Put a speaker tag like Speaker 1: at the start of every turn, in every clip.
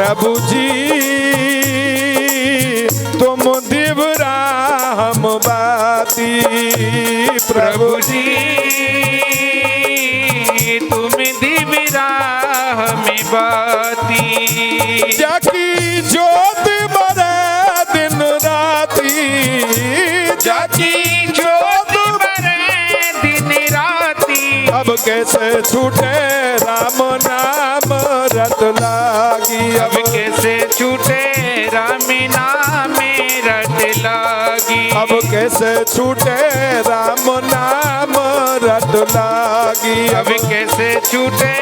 Speaker 1: प्रभु जी तुम दिवरा हम बाती।
Speaker 2: प्रभु जी तुम दिवरा हमें बाती।
Speaker 1: जाकी जोत बरे दिन राती।
Speaker 2: जाकी जोत बरे दिन राती।
Speaker 1: अब कैसे छूटे राम नाम रट लागी।
Speaker 2: अब कैसे छूटे राम नाम रट लागी।
Speaker 1: अब कैसे छूटे राम नाम रट लागी।
Speaker 2: अब कैसे छूटे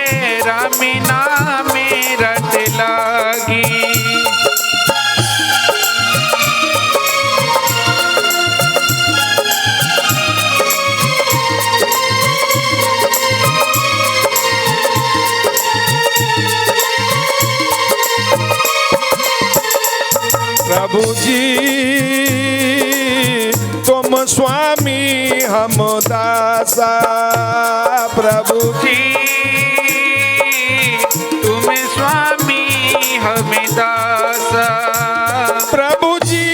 Speaker 2: राम नाम रट लागी।
Speaker 1: प्रभु जी तुम स्वामी हम दासा। प्रभु
Speaker 2: जी तुम स्वामी हम दासा।
Speaker 1: प्रभु जी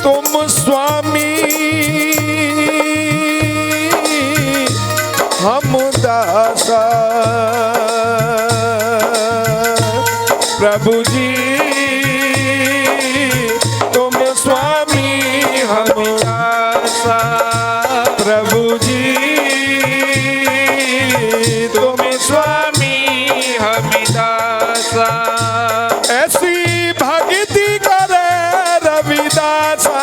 Speaker 1: तुम स्वामी हम दासा। प्रभु जी तुम स्वामी हम दासा। प्रभु जी तुम
Speaker 2: स्वामी हम दासा।
Speaker 1: ऐसी भक्ति करे रविदासा।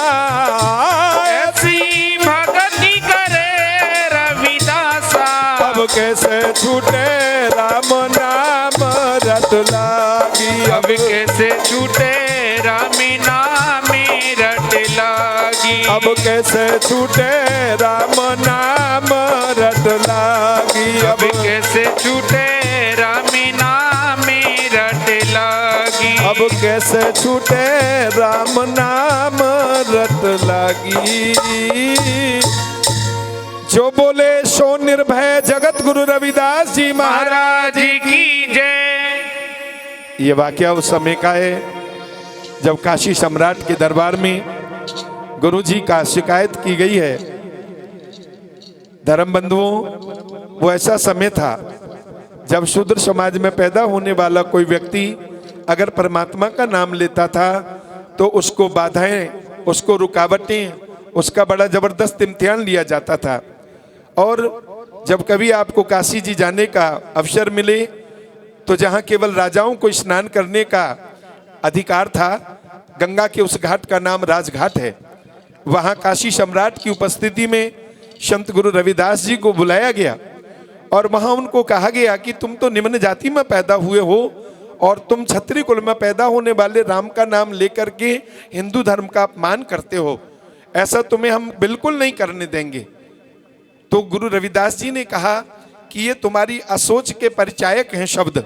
Speaker 2: ऐसी भक्ति करे रविदासा।
Speaker 1: अब कैसे छूटे राम नाम रट लागी।
Speaker 2: अब कैसे छूटे राम नाम रट लागी।
Speaker 1: अब कैसे छूटे राम नाम रट लागी।
Speaker 2: अब कैसे छूटे राम नाम रट लागी।
Speaker 1: अब कैसे छूटे राम नाम रट लागी। जो बोले सो निर्भय जगत गुरु रविदास जी महाराज
Speaker 2: की जय।
Speaker 1: ये वाकया उस समय का है जब काशी सम्राट के दरबार में गुरु जी का शिकायत की गई है। धर्म बंधुओं, वो ऐसा समय था जब शूद्र समाज में पैदा होने वाला कोई व्यक्ति अगर परमात्मा का नाम लेता था तो उसको बाधाएं, उसको रुकावटें, उसका बड़ा जबरदस्त इम्तिहान लिया जाता था। और जब कभी आपको काशी जी जाने का अवसर मिले तो जहाँ केवल राजाओं को स्नान करने का अधिकार था, गंगा के उस घाट का नाम राजघाट है, वहाँ काशी सम्राट की उपस्थिति में संत गुरु रविदास जी को बुलाया गया और वहाँ उनको कहा गया कि तुम तो निम्न जाति में पैदा हुए हो और तुम क्षत्रिय कुल में पैदा होने वाले राम का नाम लेकर के हिंदू धर्म का अपमान करते हो, ऐसा तुम्हें हम बिल्कुल नहीं करने देंगे। तो गुरु रविदास जी ने कहा कि ये तुम्हारी असोच के परिचायक हैं शब्द।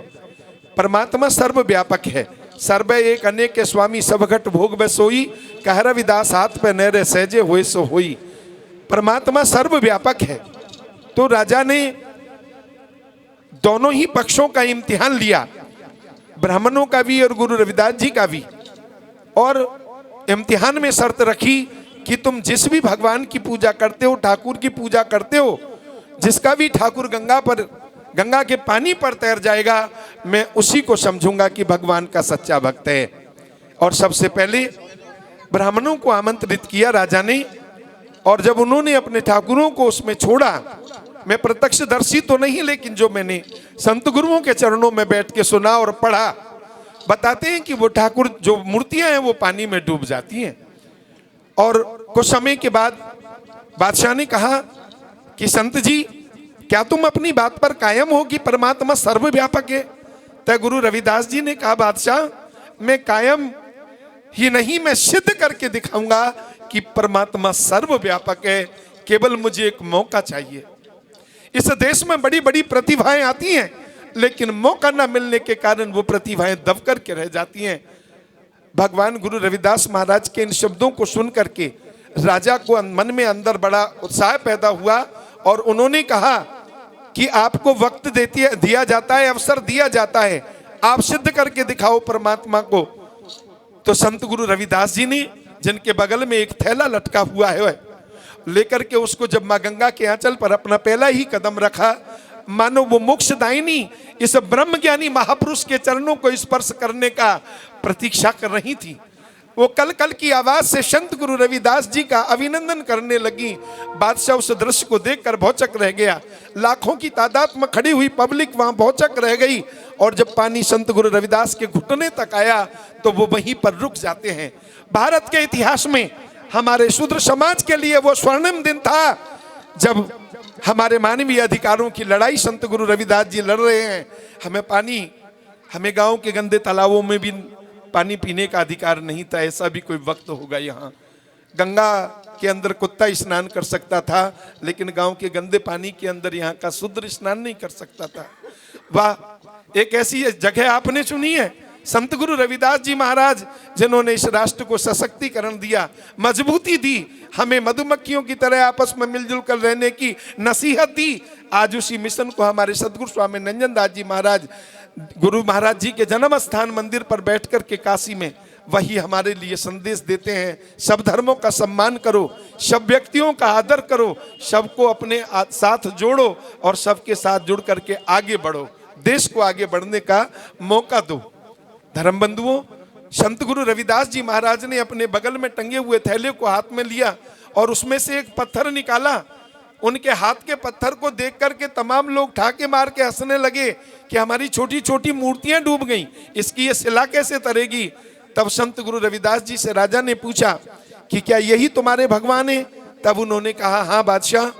Speaker 1: परमात्मा सर्वव्यापक है, सर्व एक अनेक के स्वामी सब घट भोग व सोई, कह रविदास हाथ पे नहरे सहजे होए सो होई। परमात्मा सर्वव्यापक है। तो राजा ने दोनों ही पक्षों का इम्तिहान लिया, ब्राह्मणों का भी और गुरु रविदास जी का भी, और इम्तिहान में शर्त रखी कि तुम जिस भी भगवान की पूजा करते हो, ठाकुर की पूजा करते हो, जिसका भी ठाकुर गंगा के पानी पर तैर जाएगा, मैं उसी को समझूंगा कि भगवान का सच्चा भक्त है। और सबसे पहले ब्राह्मणों को आमंत्रित किया राजा ने, और जब उन्होंने अपने ठाकुरों को उसमें छोड़ा, मैं प्रत्यक्षदर्शी तो नहीं, लेकिन जो मैंने संत गुरुओं के चरणों में बैठ के सुना और पढ़ा, बताते हैं कि वो ठाकुर जो मूर्तियां हैं वो पानी में डूब जाती हैं। और कुछ समय के बाद बादशाह ने कहा कि संत जी, क्या तुम अपनी बात पर कायम हो कि परमात्मा सर्वव्यापक है? तय गुरु रविदास जी ने कहा, बादशाह मैं कायम ही नहीं, मैं सिद्ध करके दिखाऊंगा कि परमात्मा सर्वव्यापक है, केवल मुझे एक मौका चाहिए। इस देश में बड़ी बड़ी प्रतिभाएं आती हैं, लेकिन मौका न मिलने के कारण वो प्रतिभाएं दब करके रह जाती हैं। भगवान गुरु रविदास महाराज के इन शब्दों को सुन करके राजा को मन में अंदर बड़ा उत्साह पैदा हुआ और उन्होंने कहा कि आपको वक्त दिया जाता है, अवसर दिया जाता है, आप सिद्ध करके दिखाओ परमात्मा को। तो संत गुरु रविदास जी ने, जिनके बगल में एक थैला लटका हुआ है, लेकर के उसको जब माँ गंगा के आंचल पर अपना पहला ही कदम रखा, मानो वो मोक्षदायिनी इस ब्रह्मज्ञानी महापुरुष के चरणों को स्पर्श करने का प्रतीक्षा कर रही थी। वो कल कल की आवाज से संत गुरु रविदास जी का अभिनंदन करने लगी। बादशाह उस दृश्य को देखकर भौचक रह गया। लाखों की तादाद में खड़ी हुई पब्लिक वहां भौचक रह गई। और जब पानी संत गुरु रविदास के घुटने तक आया तो वो वहीं पर रुक जाते हैं। भारत के इतिहास में हमारे शूद्र समाज के लिए वो स्वर्णिम दिन था, जब हमारे मानवीय अधिकारों की लड़ाई संत गुरु रविदास जी लड़ रहे हैं। हमें गांव के गंदे तालाबों में भी पानी पीने का अधिकार नहीं था। ऐसा भी कोई वक्त होगा यहाँ। गंगा के अंदर कुत्ता स्नान कर सकता था, लेकिन गांव के गंदे पानी के अंदर यहाँ का शूद्र स्नान नहीं कर सकता था। वाह, एक ऐसी जगह आपने चुनी है, संत गुरु रविदास जी महाराज, जिन्होंने इस राष्ट्र को सशक्तिकरण दिया, मजबूती दी, हमें मधुमक्खियों की तरह आपस में मिलजुल कर रहने की नसीहत दी। आज उसी मिशन को हमारे सदगुरु स्वामी नंजन दास जी महाराज, गुरु महाराज जी के जन्म स्थान मंदिर पर बैठ कर के काशी में, वही हमारे लिए संदेश देते हैं। सब धर्मों का सम्मान करो, सब व्यक्तियों का आदर करो, सबको अपने साथ जोड़ो और सबके साथ जुड़ करके आगे बढ़ो, देश को आगे बढ़ने का मौका दो। धर्म बंधुओं, संत गुरु रविदास जी महाराज ने अपने बगल में टंगे हुए थैले को हाथ में लिया और उसमें से एक पत्थर निकाला। उनके हाथ के पत्थर को देख करके तमाम लोग ठाके मार के हंसने लगे कि हमारी छोटी छोटी मूर्तियां डूब गईं, इसकी ये शिला कैसे तरेगी। तब संत गुरु रविदास जी से राजा ने पूछा कि क्या यही तुम्हारे भगवान है? तब उन्होंने कहा, हाँ बादशाह,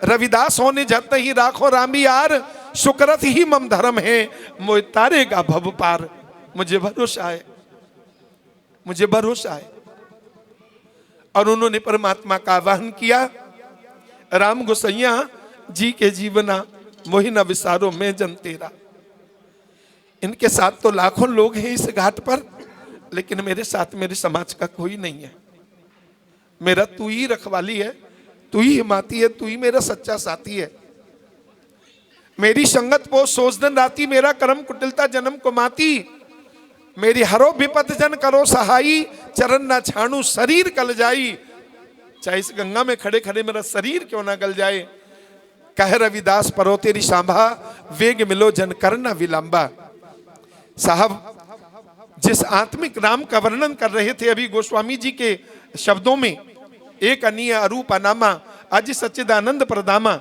Speaker 1: रविदास होने जत ही राखो रामी यार, सुकरत ही मम धर्म है, मोह तारेगा भव पार। मुझे भरोसा है, मुझे भरोसा है। और उन्होंने परमात्मा का आह्वान किया, राम गोसैया जी के जीवना मोहि न विसारो मैं जन तेरा। इनके साथ तो लाखों लोग हैं इस घाट पर, लेकिन मेरे साथ मेरे समाज का कोई नहीं है। मेरा तू ही रखवाली है, तू ही हिमाती है, तू ही मेरा सच्चा साथी है। मेरी संगत पो सोच दिन राती, मेरा कर्म कुटिलता जन्म को माती। मेरी हरो विपद जन करो सहाई, चरण ना छाणु शरीर गल जाई। चाहे इस गंगा में खड़े खड़े मेरा शरीर क्यों ना गल जाए। कह रविदास परो तेरी सांभा, वेग मिलो जन करना विलंबा। साहब, जिस आत्मिक राम का वर्णन कर रहे थे अभी गोस्वामी जी के शब्दों में, एक अनीय अरूप अनामा अज सच्चिदानंद प्रदामा,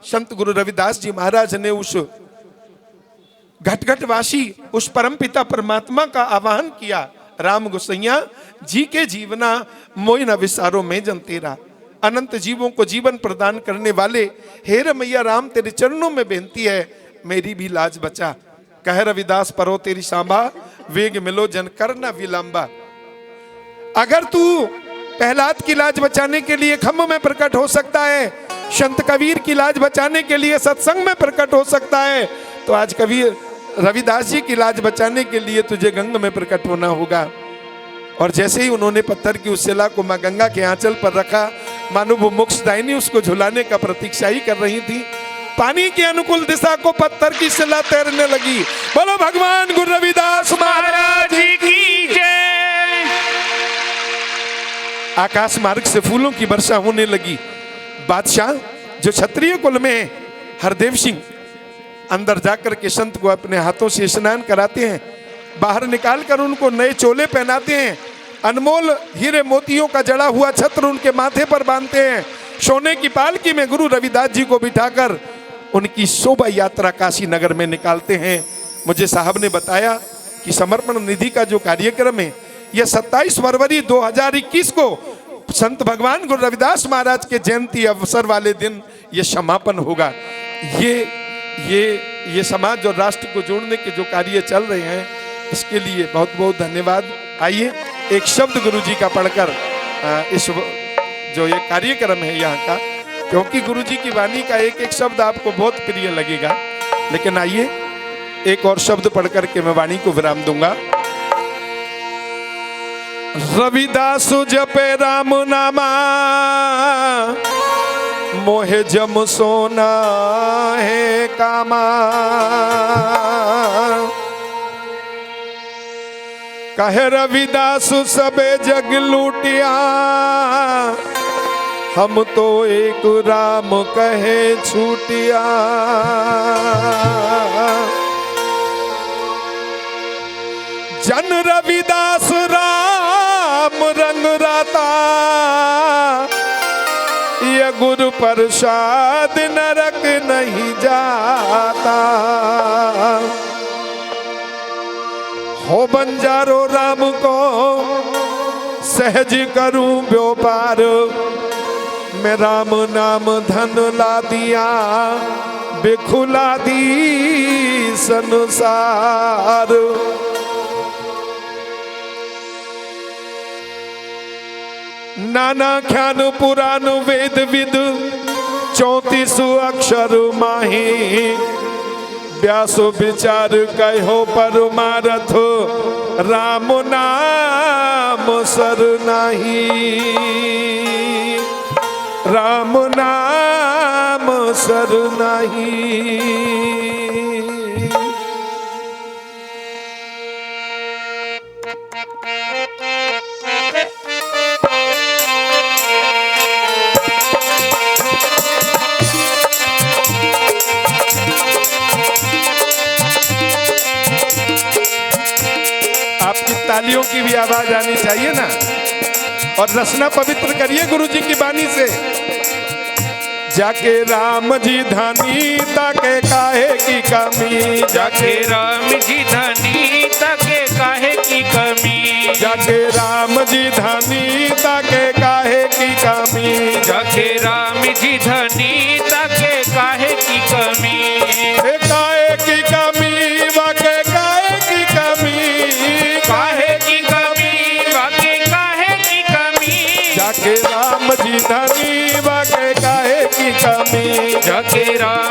Speaker 1: संत गुरु रविदास जी महाराज ने उस घटघटवासी, उस परम पिता परमात्मा का आह्वान किया, राम गोसैया जी के जीवना मोहि न विसारो मैं जन तेरा। अनंत जीवों को जीवन प्रदान करने वाले हे रमैया राम, तेरे चरणों में बेनती है, मेरी भी लाज बचा। कह रविदास परो तेरी सांभा, वेग मिलो जन करना विलंबा। अगर तू प्रहलाद की लाज बचाने के लिए खम्भ में प्रकट हो सकता है, संत कबीर की लाज बचाने के लिए सत्संग में प्रकट हो सकता है, तो आज कबीर रविदास जी की लाज बचाने के लिए तुझे गंगा में प्रकट होना होगा। और जैसे ही उन्होंने पत्थर की उस शिला को मां गंगा के आंचल पर रखा, मानो वो मोक्षदायिनी उसको झुलाने का प्रतीक्षा ही कर रही थी। पानी के अनुकूल दिशा को पत्थर की शिला तैरने लगी। बोलो भगवान गुरु रविदास महाराज की जय। आकाश मार्ग से फूलों की वर्षा होने लगी। बादशाह जो क्षत्रिय कुल में है, हरदेव सिंह, अंदर जाकर के संत को अपने हाथों से स्नान कराते हैं, बाहर निकालकर उनको नए चोले पहनाते हैं, अनमोल हीरे मोतियों का जड़ा हुआ छत्र उनके माथे पर बांधते हैं। सोने की पालकी में गुरु रविदास जी को बिठाकर उनकी शोभा यात्रा काशी नगर में निकालते हैं। मुझे साहब ने बताया कि समर्पण निधि का जो कार्यक्रम है, यह 27 फरवरी 2021 को संत भगवान गुरु रविदास महाराज के जयंती अवसर वाले दिन ये समापन होगा। ये समाज और राष्ट्र को जोड़ने के जो कार्य चल रहे हैं, इसके लिए बहुत बहुत धन्यवाद। आइए एक शब्द गुरु जी का पढ़कर इस जो ये कार्यक्रम है यहाँ का, क्योंकि गुरु जी की वाणी का एक एक शब्द आपको बहुत प्रिय लगेगा, लेकिन आइए एक और शब्द पढ़कर के मैं वाणी को विराम दूंगा। रविदास जपे राम नामा, मोहे जम सोना है कामा, कहे रविदास सबे जग लूटिया, हम तो एक राम कहे छूटिया। जन रविदास राम रंग राता, ये गुरु प्रसाद नरक नहीं जाता। हो बंजारो राम को सहज करूं व्यापार, मैं राम नाम धन ला दिया, बिखुला दी संसार। नाना ख्यान पुराण वेद विद 34 अक्षर माही, व्यास विचार कहो परमारथ, राम नाम सर नहीं, राम नाम सर नहीं। आपकी तालियों की भी आवाज आनी चाहिए ना, और रसना पवित्र करिए गुरु जी की वाणी से। जाके राम जी धानी ताके काहे की कमी,
Speaker 2: जाके राम जी धनी ताके काहे की कमी,
Speaker 1: जाके राम जी धानी ताके काहे की कमी,
Speaker 2: जाके राम जी धनी ताके काहे की कमी,
Speaker 1: काहे की कमी वाके काहे की कमी,
Speaker 2: काहे की कमी वाके काहे की कमी,
Speaker 1: जाके राम जी धानी वाके काहे की कमी,
Speaker 2: जाके राम